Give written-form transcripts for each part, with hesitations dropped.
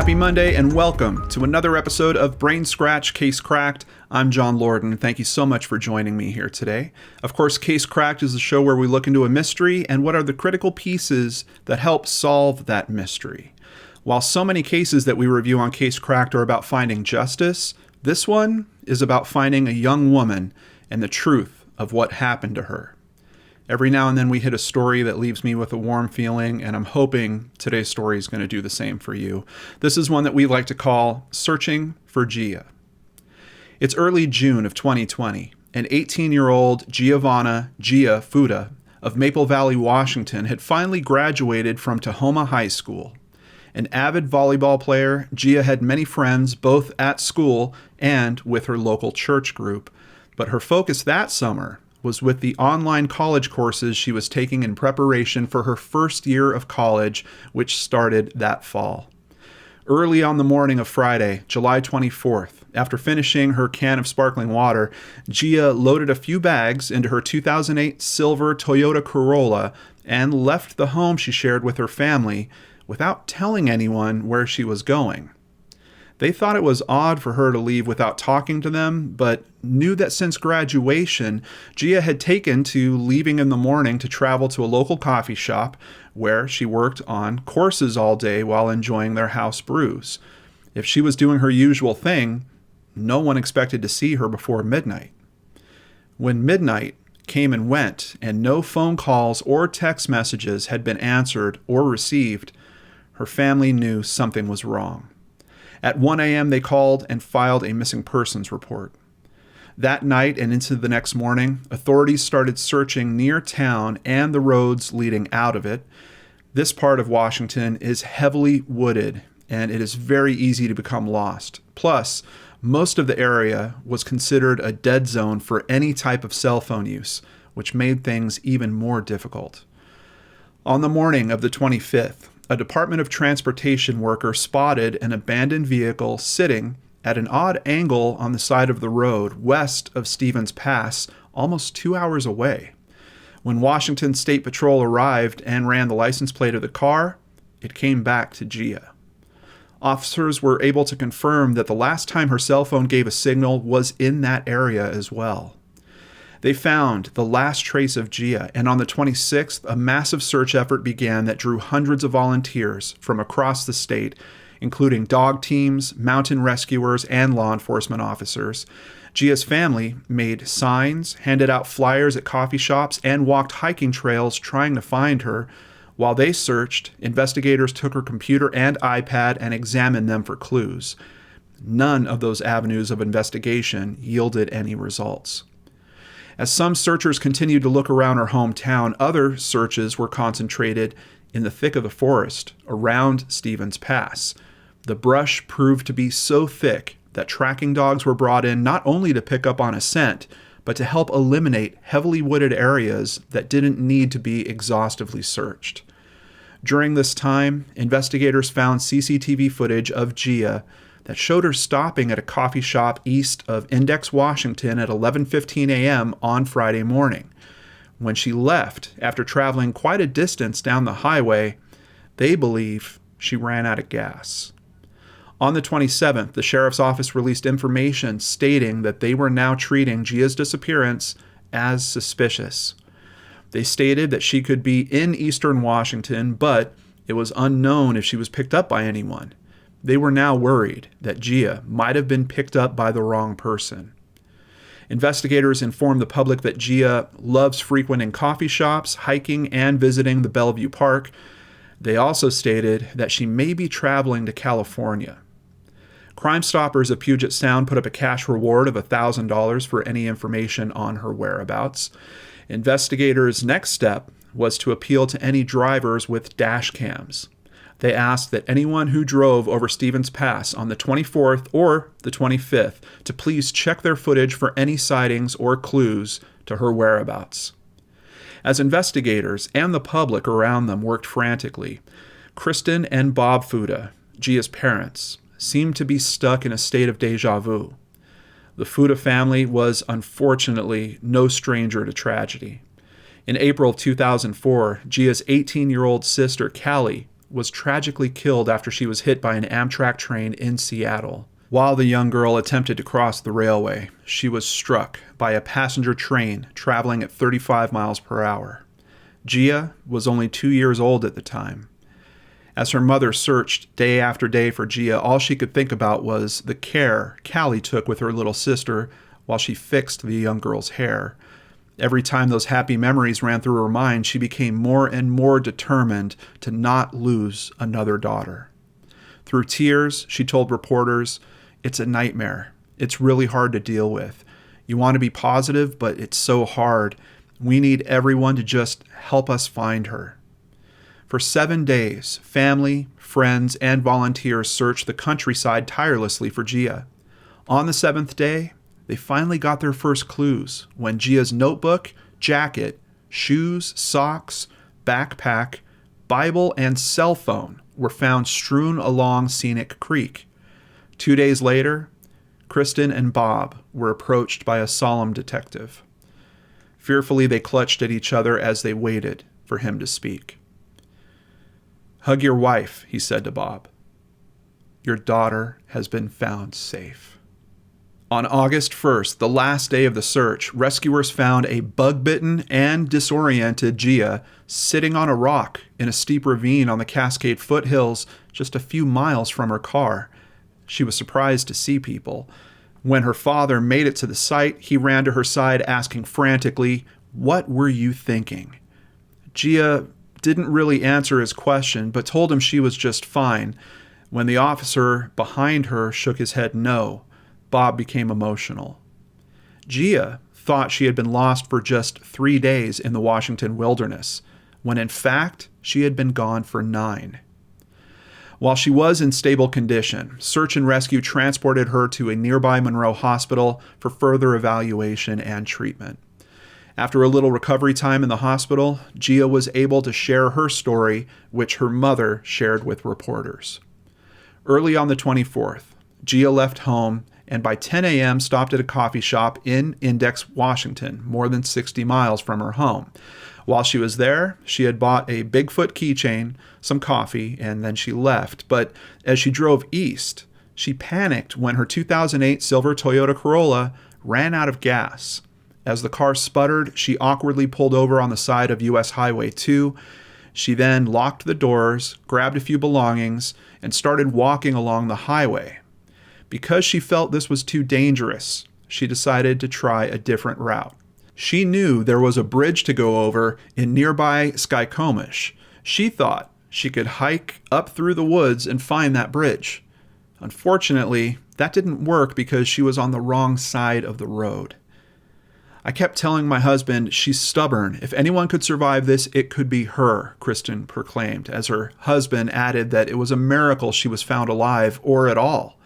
Happy Monday and welcome to another episode of Brain Scratch Case Cracked. I'm John Lorden. Thank you so much for joining me here today. Of course, Case Cracked is a show where we look into a mystery and what are the critical pieces that help solve that mystery. While so many cases that we review on Case Cracked are about finding justice, this one is about finding a young woman and the truth of what happened to her. Every now and then we hit a story that leaves me with a warm feeling, and I'm hoping today's story is going to do the same for you. This is one that we like to call Searching for Gia. It's early June of 2020, and 18-year-old Gia Fuda of Maple Valley, Washington, had finally graduated from Tahoma High School. An avid volleyball player, Gia had many friends both at school and with her local church group, but her focus that summer was with the online college courses she was taking in preparation for her first year of college, which started that fall. Early on the morning of Friday, July 24th, after finishing her can of sparkling water, Gia loaded a few bags into her 2008 silver Toyota Corolla and left the home she shared with her family without telling anyone where she was going. They thought it was odd for her to leave without talking to them, but knew that since graduation, Gia had taken to leaving in the morning to travel to a local coffee shop where she worked on courses all day while enjoying their house brews. If she was doing her usual thing, no one expected to see her before midnight. When midnight came and went, and no phone calls or text messages had been answered or received, her family knew something was wrong. At 1 a.m., they called and filed a missing persons report. That night and into the next morning, authorities started searching near town and the roads leading out of it. This part of Washington is heavily wooded, and it is very easy to become lost. Plus, most of the area was considered a dead zone for any type of cell phone use, which made things even more difficult. On the morning of the 25th, a Department of Transportation worker spotted an abandoned vehicle sitting at an odd angle on the side of the road west of Stevens Pass, almost 2 hours away. When Washington State Patrol arrived and ran the license plate of the car, it came back to Gia. Officers were able to confirm that the last time her cell phone gave a signal was in that area as well. They found the last trace of Gia, and on the 26th, a massive search effort began that drew hundreds of volunteers from across the state, including dog teams, mountain rescuers, and law enforcement officers. Gia's family made signs, handed out flyers at coffee shops, and walked hiking trails trying to find her. While they searched, investigators took her computer and iPad and examined them for clues. None of those avenues of investigation yielded any results. As some searchers continued to look around her hometown, other searches were concentrated in the thick of the forest around Stevens Pass. The brush proved to be so thick that tracking dogs were brought in not only to pick up on a scent, but to help eliminate heavily wooded areas that didn't need to be exhaustively searched. During this time, investigators found CCTV footage of Gia that showed her stopping at a coffee shop east of Index, Washington at 11:15 a.m. on Friday morning. When she left, after traveling quite a distance down the highway, they believe she ran out of gas. On the 27th, the sheriff's office released information stating that they were now treating Gia's disappearance as suspicious. They stated that she could be in eastern Washington, but it was unknown if she was picked up by anyone. They were now worried that Gia might have been picked up by the wrong person. Investigators informed the public that Gia loves frequenting coffee shops, hiking, and visiting the Bellevue Park. They also stated that she may be traveling to California. Crime Stoppers of Puget Sound put up a cash reward of $1,000 for any information on her whereabouts. Investigators' next step was to appeal to any drivers with dash cams. They asked that anyone who drove over Stevens Pass on the 24th or the 25th to please check their footage for any sightings or clues to her whereabouts. As investigators and the public around them worked frantically, Kristen and Bob Fuda, Gia's parents, seemed to be stuck in a state of deja vu. The Fuda family was unfortunately no stranger to tragedy. In April of 2004, Gia's 18-year-old sister, Callie, was tragically killed after she was hit by an Amtrak train in Seattle. While the young girl attempted to cross the railway, she was struck by a passenger train traveling at 35 miles per hour. Gia was only 2 years old at the time. As her mother searched day after day for Gia, all she could think about was the care Callie took with her little sister while she fixed the young girl's hair. Every time those happy memories ran through her mind, she became more and more determined to not lose another daughter. Through tears, she told reporters, "It's a nightmare. It's really hard to deal with. You want to be positive, but it's so hard. We need everyone to just help us find her." For 7 days, family, friends, and volunteers searched the countryside tirelessly for Gia. On the 7th day, they finally got their first clues when Gia's notebook, jacket, shoes, socks, backpack, Bible, and cell phone were found strewn along Scenic Creek. 2 days later, Kristen and Bob were approached by a solemn detective. Fearfully, they clutched at each other as they waited for him to speak. "Hug your wife," he said to Bob. "Your daughter has been found safe." On August 1st, the last day of the search, rescuers found a bug-bitten and disoriented Gia sitting on a rock in a steep ravine on the Cascade foothills just a few miles from her car. She was surprised to see people. When her father made it to the site, he ran to her side asking frantically, "What were you thinking?" Gia didn't really answer his question, but told him she was just fine. When the officer behind her shook his head no, Bob became emotional. Gia thought she had been lost for just 3 days in the Washington wilderness, when in fact she had been gone for 9. While she was in stable condition, search and rescue transported her to a nearby Monroe hospital for further evaluation and treatment. After a little recovery time in the hospital, Gia was able to share her story, which her mother shared with reporters. Early on the 24th, Gia left home and by 10 a.m. stopped at a coffee shop in Index, Washington, more than 60 miles from her home. While she was there, she had bought a Bigfoot keychain, some coffee, and then she left. But as she drove east, she panicked when her 2008 silver Toyota Corolla ran out of gas. As the car sputtered, she awkwardly pulled over on the side of US Highway 2. She then locked the doors, grabbed a few belongings, and started walking along the highway. Because she felt this was too dangerous, she decided to try a different route. She knew there was a bridge to go over in nearby Skykomish. She thought she could hike up through the woods and find that bridge. Unfortunately, that didn't work because she was on the wrong side of the road. "I kept telling my husband she's stubborn. If anyone could survive this, it could be her," Kristen proclaimed, as her husband added that it was a miracle she was found alive or at all.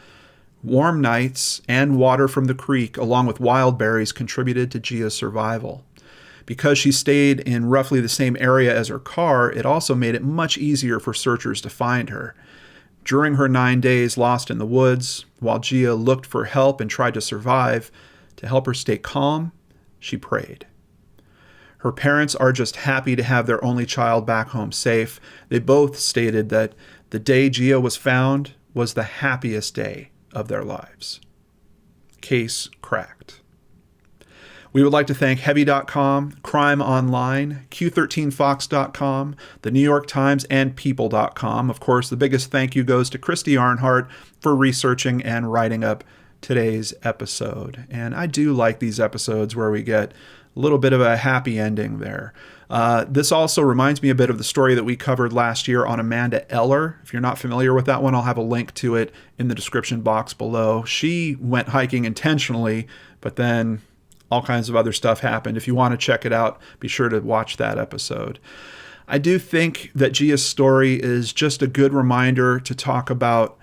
Warm nights and water from the creek, along with wild berries, contributed to Gia's survival. Because she stayed in roughly the same area as her car, it also made it much easier for searchers to find her. During her 9 days lost in the woods, while Gia looked for help and tried to survive, to help her stay calm, she prayed. Her parents are just happy to have their only child back home safe. They both stated that the day Gia was found was the happiest day of their lives. Case cracked. We would like to thank Heavy.com, Crime Online, Q13Fox.com, the New York Times, and People.com. Of course, the biggest thank you goes to Christy Arnhart for researching and writing up today's episode. And I do like these episodes where we get a little bit of a happy ending there. This also reminds me a bit of the story that we covered last year on Amanda Eller. If you're not familiar with that one, I'll have a link to it in the description box below. She went hiking intentionally, but then all kinds of other stuff happened. If you want to check it out, be sure to watch that episode. I do think that Gia's story is just a good reminder to talk about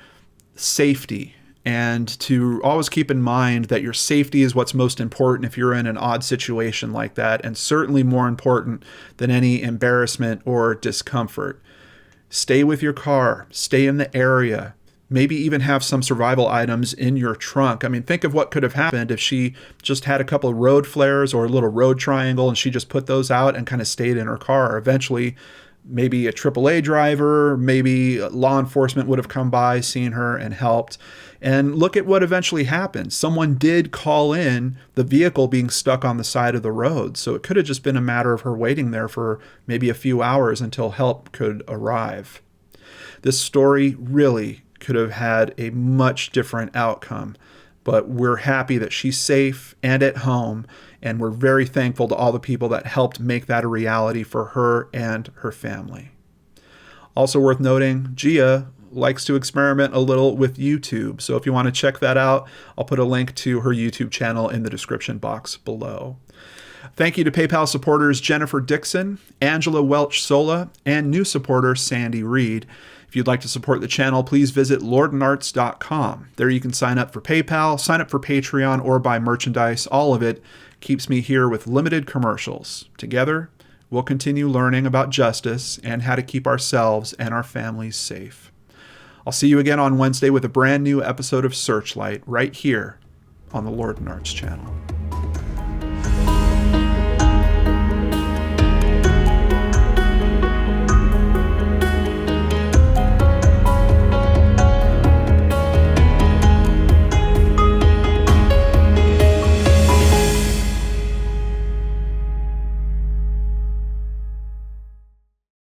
safety and to always keep in mind that your safety is what's most important if you're in an odd situation like that, and certainly more important than any embarrassment or discomfort. Stay with your car, stay in the area, maybe even have some survival items in your trunk. I mean, think of what could have happened if she just had a couple of road flares or a little road triangle and she just put those out and kind of stayed in her car. Eventually, maybe a AAA driver, maybe law enforcement would have come by, seen her, and helped. And look at what eventually happened. Someone did call in the vehicle being stuck on the side of the road. So it could have just been a matter of her waiting there for maybe a few hours until help could arrive. This story really could have had a much different outcome, but we're happy that she's safe and at home, and we're very thankful to all the people that helped make that a reality for her and her family. Also worth noting, Gia likes to experiment a little with YouTube, so if you want to check that out, I'll put a link to her YouTube channel in the description box below. Thank you to PayPal supporters Jennifer Dixon, Angela Welch-Sola, and new supporter Sandy Reed. If you'd like to support the channel, please visit lordandarts.com. There you can sign up for PayPal, sign up for Patreon, or buy merchandise. All of it keeps me here with limited commercials. Together, we'll continue learning about justice and how to keep ourselves and our families safe. I'll see you again on Wednesday with a brand new episode of Searchlight right here on the Lord and Arts channel.